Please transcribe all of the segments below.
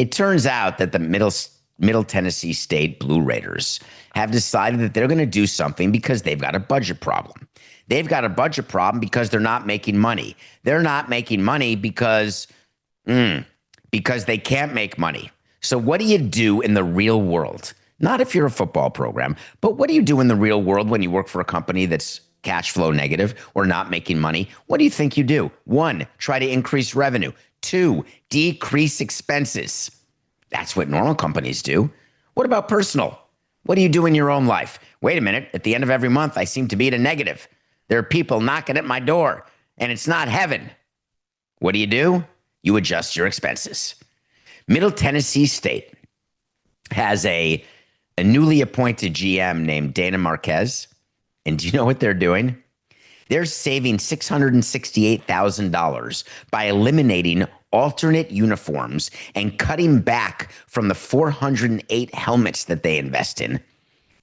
It turns out that the Middle Tennessee State Blue Raiders have decided that they're going to do something because they've got a budget problem. They've got a budget problem because they're not making money. They're not making money because they can't make money. So what do you do in the real world? Not if you're a football program, but what do you do in the real world when you work for a company that's cash flow negative or not making money? What do you think you do? One, try to increase revenue. Two, decrease expenses. That's what normal companies do. What about personal? What do you do in your own life? Wait a minute. At the end of every month, I seem to be at a negative. There are people knocking at my door, and it's not heaven. What do? You adjust your expenses. Middle Tennessee State has a newly appointed GM named Dana Marquez. And do you know what they're doing? They're saving $668,000 by eliminating alternate uniforms and cutting back from the 408 helmets that they invest in.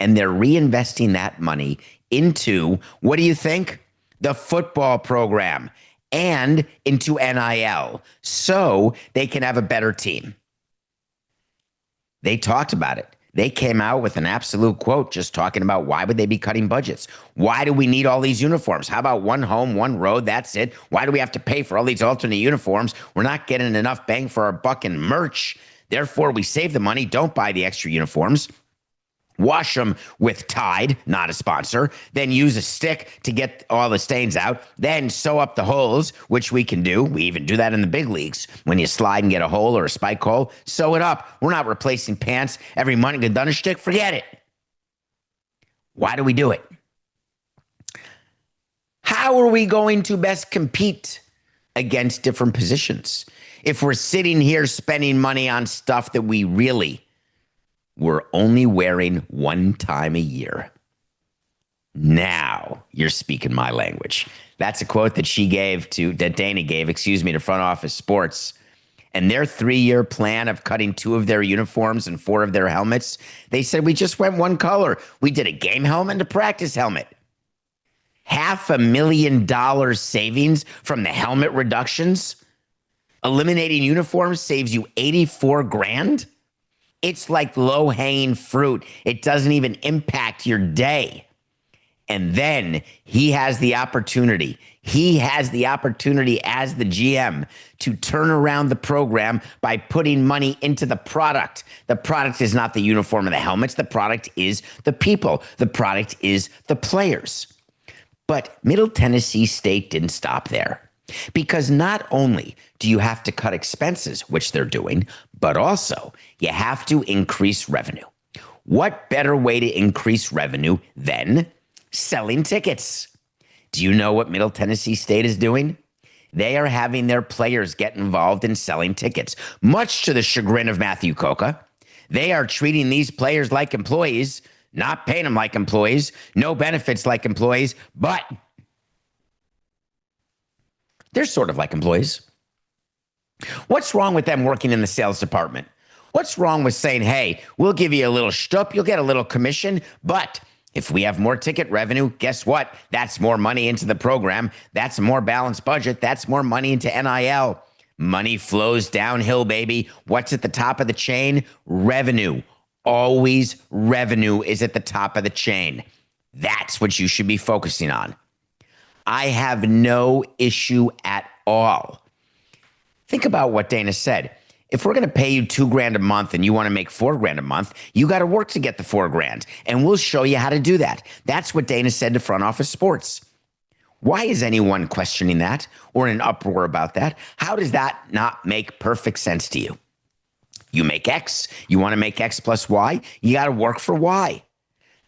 And they're reinvesting that money into, what do you think? The football program and into NIL so they can have a better team. They talked about it. They came out with an absolute quote just talking about why would they be cutting budgets? Why do we need all these uniforms? How about one home, one road? That's it. Why do we have to pay for all these alternate uniforms? We're not getting enough bang for our buck in merch. Therefore, we save the money. Don't buy the extra uniforms. Wash them with Tide, not a sponsor. Then use a stick to get all the stains out. Then sew up the holes, which we can do. We even do that in the big leagues. When you slide and get a hole or a spike hole, sew it up. We're not replacing pants every month. Get done a stick, forget it. Why do we do it? How are we going to best compete against different positions if we're sitting here spending money on stuff that we're only wearing one time a year? Now you're speaking my language. That's a quote that Dana gave, to Front Office Sports. And their 3-year plan of cutting 2 of their uniforms and 4 of their helmets, they said, we just went one color. We did a game helmet and a practice helmet. $500,000 savings from the helmet reductions. Eliminating uniforms saves you $84,000. It's like low-hanging fruit. It doesn't even impact your day. And then he has the opportunity. He has the opportunity as the GM to turn around the program by putting money into the product. The product is not the uniform and the helmets. The product is the people. The product is the players. But Middle Tennessee State didn't stop there. Because not only do you have to cut expenses, which they're doing, but also you have to increase revenue. What better way to increase revenue than selling tickets? Do you know what Middle Tennessee State is doing? They are having their players get involved in selling tickets, much to the chagrin of Matthew Coca. They are treating these players like employees, not paying them like employees, no benefits like employees, but they're sort of like employees. What's wrong with them working in the sales department? What's wrong with saying, hey, we'll give you a little shtup, you'll get a little commission, but if we have more ticket revenue, guess what? That's more money into the program. That's a more balanced budget. That's more money into NIL. Money flows downhill, baby. What's at the top of the chain? Revenue. Always revenue is at the top of the chain. That's what you should be focusing on. I have no issue at all. Think about what Dana said. If we're going to pay you $2,000 a month and you want to make $4,000 a month, you got to work to get the $4,000, and we'll show you how to do that. That's what Dana said to Front Office Sports. Why is anyone questioning that or in an uproar about that? How does that not make perfect sense to you? You make X, you want to make X plus Y, you got to work for Y.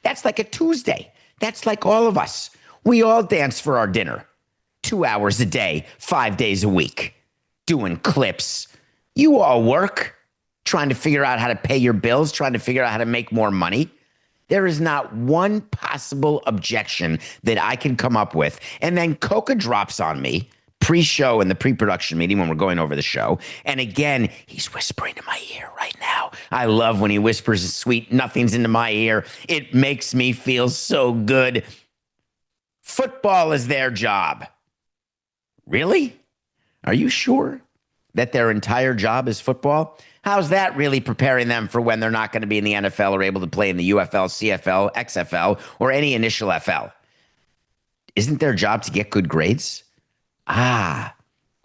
That's like a Tuesday. That's like all of us. We all dance for our dinner. 2 hours a day, 5 days a week, doing clips. You all work, trying to figure out how to pay your bills, trying to figure out how to make more money. There is not one possible objection that I can come up with. And then Coca drops on me pre-show in the pre-production meeting when we're going over the show. And again, he's whispering in my ear right now. I love when he whispers his sweet nothings into my ear. It makes me feel so good. Football is their job. Really? Are you sure? that their entire job is football? How's that really preparing them for when they're not going to be in the NFL or able to play in the UFL, CFL, XFL, or any initial FL? Isn't their job to get good grades? Ah,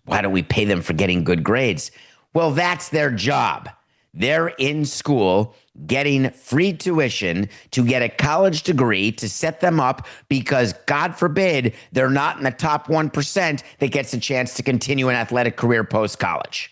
why don't we pay them for getting good grades? Well, that's their job. They're in school getting free tuition to get a college degree to set them up because, God forbid, they're not in the top 1% that gets a chance to continue an athletic career post-college.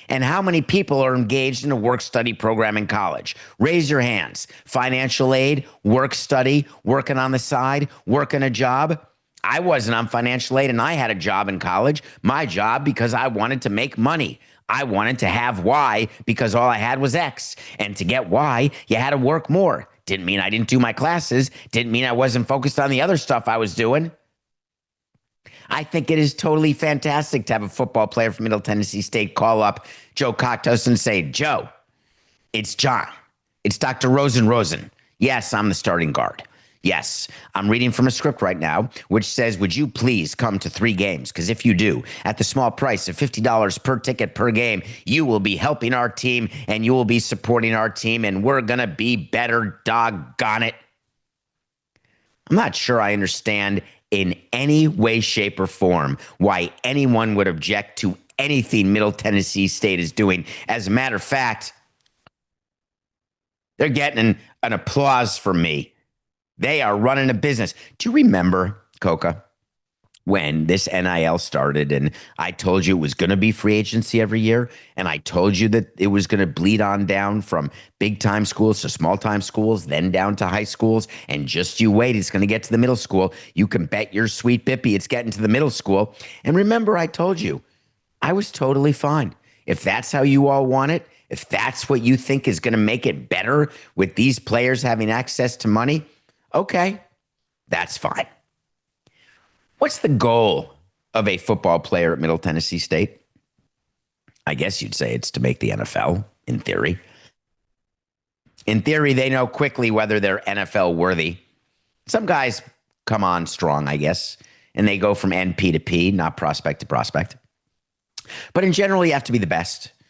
And how many people are engaged in a work-study program in college? Raise your hands. Financial aid, work-study, working on the side, working a job. I wasn't on financial aid and I had a job in college. My job because I wanted to make money. I wanted to have Y because all I had was X. And to get Y, you had to work more. Didn't mean I didn't do my classes. Didn't mean I wasn't focused on the other stuff I was doing. I think it is totally fantastic to have a football player from Middle Tennessee State call up Joe Coctos and say, Joe, it's John. It's Dr. Rosen. Yes, I'm the starting guard. Yes, I'm reading from a script right now, which says, would you please come to 3 games? Because if you do, at the small price of $50 per ticket per game, you will be helping our team and you will be supporting our team and we're going to be better, doggone it. I'm not sure I understand in any way, shape, or form why anyone would object to anything Middle Tennessee State is doing. As a matter of fact, they're getting an applause from me. They are running a business. Do you remember, Coca, when this NIL started and I told you it was going to be free agency every year and I told you that it was going to bleed on down from big-time schools to small-time schools, then down to high schools, and just you wait, it's going to get to the middle school. You can bet your sweet bippy it's getting to the middle school. And remember, I told you, I was totally fine. If that's how you all want it, if that's what you think is going to make it better with these players having access to money, okay, that's fine. What's the goal of a football player at Middle Tennessee State? I guess you'd say it's to make the NFL, in theory. In theory, they know quickly whether they're NFL worthy. Some guys come on strong, I guess, and they go from NP to P, not prospect to prospect. But in general, you have to be the best.